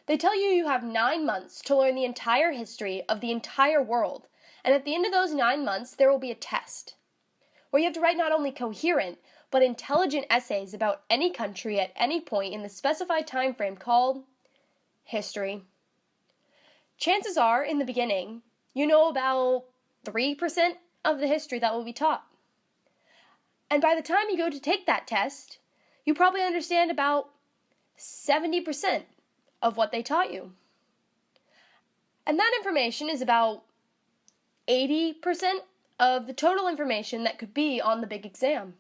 They tell you you have 9 months to learn the entire history of the entire world, and at the end of those 9 months, there will be a test, where you have to write not only coherent, but intelligent essays about any country at any point in the specified time frame called history. Chances are, in the beginning, you know about 3% of the history that will be taught. And by the time you go to take that test, you probably understand about 70% of what they taught you. And that information is about 80% of the total information that could be on the big exam.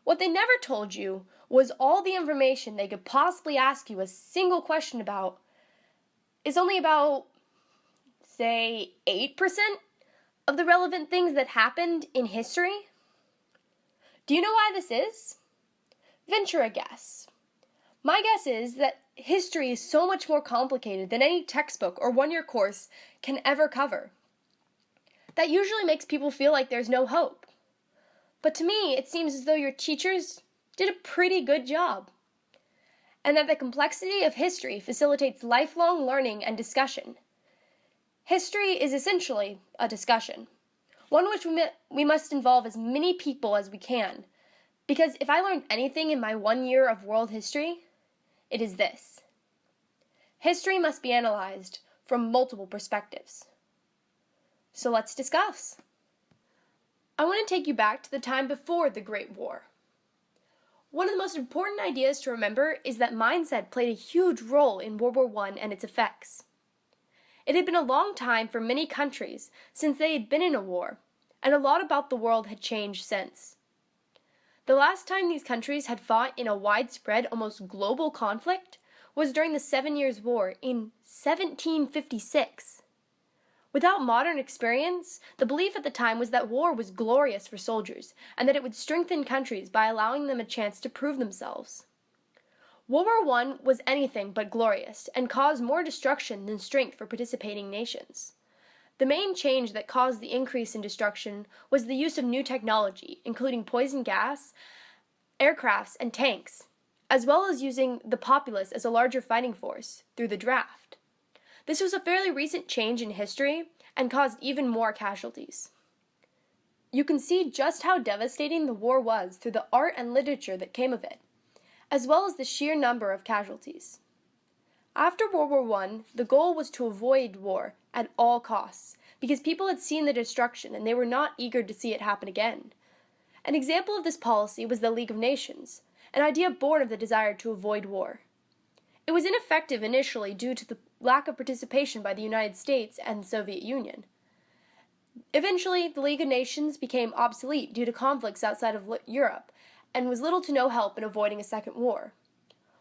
What they never told you was all the information they could possibly ask you a single question about is only about, say, 8% of the relevant things that happened in history. Do you know why this is? Venture a guess. My guess is that history is so much more complicated than any textbook or one-year course can ever cover. That usually makes people feel like there's no hope. But to me, it seems as though your teachers did a pretty good job, and that the complexity of history facilitates lifelong learning and discussion. History is essentially a discussion, one which we must involve as many people as we can, because if I learned anything in my 1 year of world history, it is this. History must be analyzed from multiple perspectives. So let's discuss. I want to take you back to the time before the Great War. One of the most important ideas to remember is that mindset played a huge role in World War I and its effects. It had been a long time for many countries since they had been in a war, and a lot about the world had changed since. The last time these countries had fought in a widespread, almost global conflict was during the 7 Years' War in 1756. Without modern experience, the belief at the time was that war was glorious for soldiers, and that it would strengthen countries by allowing them a chance to prove themselves. World War I was anything but glorious, and caused more destruction than strength for participating nations. The main change that caused the increase in destruction was the use of new technology, including poison gas, aircrafts, and tanks, as well as using the populace as a larger fighting force through the draft. This was a fairly recent change in history and caused even more casualties. You can see just how devastating the war was through the art and literature that came of it, as well as the sheer number of casualties. After World War I, the goal was to avoid war at all costs, because people had seen the destruction and they were not eager to see it happen again. An example of this policy was the League of Nations, an idea born of the desire to avoid war. It was ineffective initially due to the lack of participation by the United States and the Soviet Union. Eventually, the League of Nations became obsolete due to conflicts outside of Europe, and was little to no help in avoiding a second war.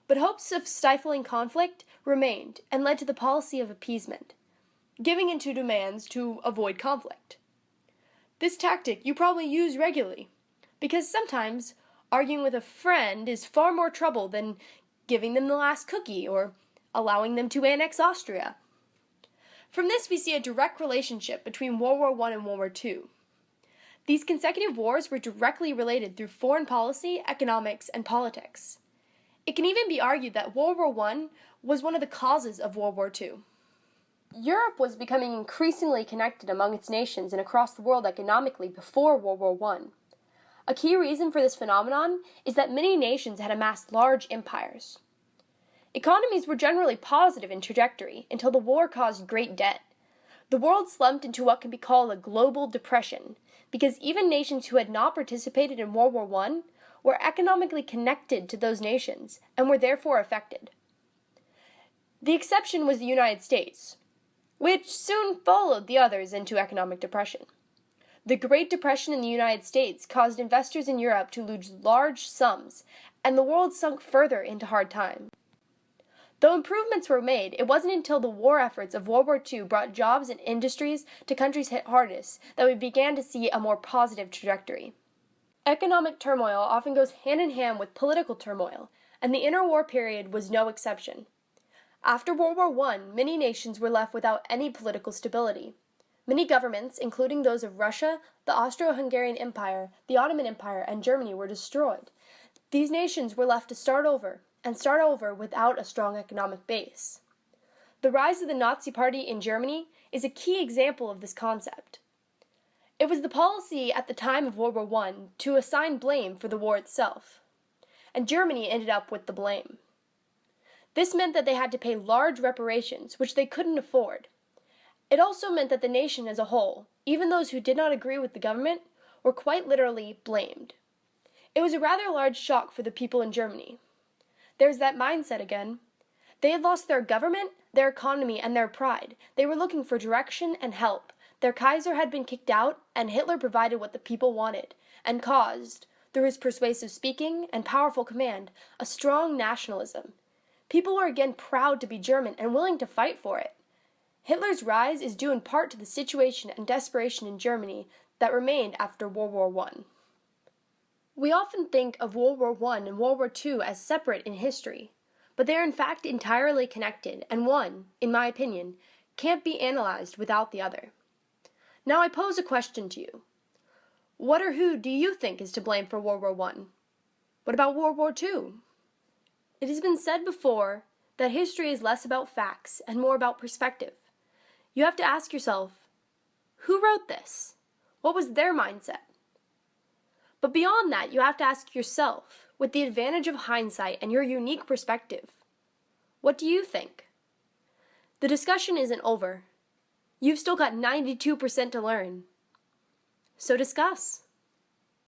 But hopes of stifling conflict remained and led to the policy of appeasement, giving in to demands to avoid conflict. This tactic you probably use regularly, because sometimes arguing with a friend is far more trouble than giving them the last cookie or allowing them to annex Austria. From this we see a direct relationship between World War I and World War II. These consecutive wars were directly related through foreign policy, economics, and politics. It can even be argued that World War I was one of the causes of World War II. Europe was becoming increasingly connected among its nations and across the world economically before World War I. A key reason for this phenomenon is that many nations had amassed large empires. Economies were generally positive in trajectory until the war caused great debt. The world slumped into what can be called a global depression, because even nations who had not participated in World War I were economically connected to those nations and were therefore affected. The exception was the United States, which soon followed the others into economic depression. The Great Depression in the United States caused investors in Europe to lose large sums, and the world sunk further into hard times. Though improvements were made, it wasn't until the war efforts of World War II brought jobs and industries to countries hit hardest that we began to see a more positive trajectory. Economic turmoil often goes hand in hand with political turmoil, and the interwar period was no exception. After World War I, many nations were left without any political stability. Many governments, including those of Russia, the Austro-Hungarian Empire, the Ottoman Empire, and Germany, were destroyed. These nations were left to start over, and start over without a strong economic base. The rise of the Nazi Party in Germany is a key example of this concept. It was the policy at the time of World War I to assign blame for the war itself, and Germany ended up with the blame. This meant that they had to pay large reparations, which they couldn't afford. It also meant that the nation as a whole, even those who did not agree with the government, were quite literally blamed. It was a rather large shock for the people in Germany. There's that mindset again. They had lost their government, their economy, and their pride. They were looking for direction and help. Their Kaiser had been kicked out, and Hitler provided what the people wanted, and caused, through his persuasive speaking and powerful command, a strong nationalism. People were again proud to be German and willing to fight for it. Hitler's rise is due in part to the situation and desperation in Germany that remained after World War I. We often think of World War I and World War II as separate in history, but they are in fact entirely connected, and one, in my opinion, can't be analyzed without the other. Now I pose a question to you. What or who do you think is to blame for World War I? What about World War II? It has been said before that history is less about facts and more about perspective. You have to ask yourself, who wrote this? What was their mindset? But beyond that, you have to ask yourself, with the advantage of hindsight and your unique perspective, what do you think? The discussion isn't over. You've still got 92% to learn. So discuss.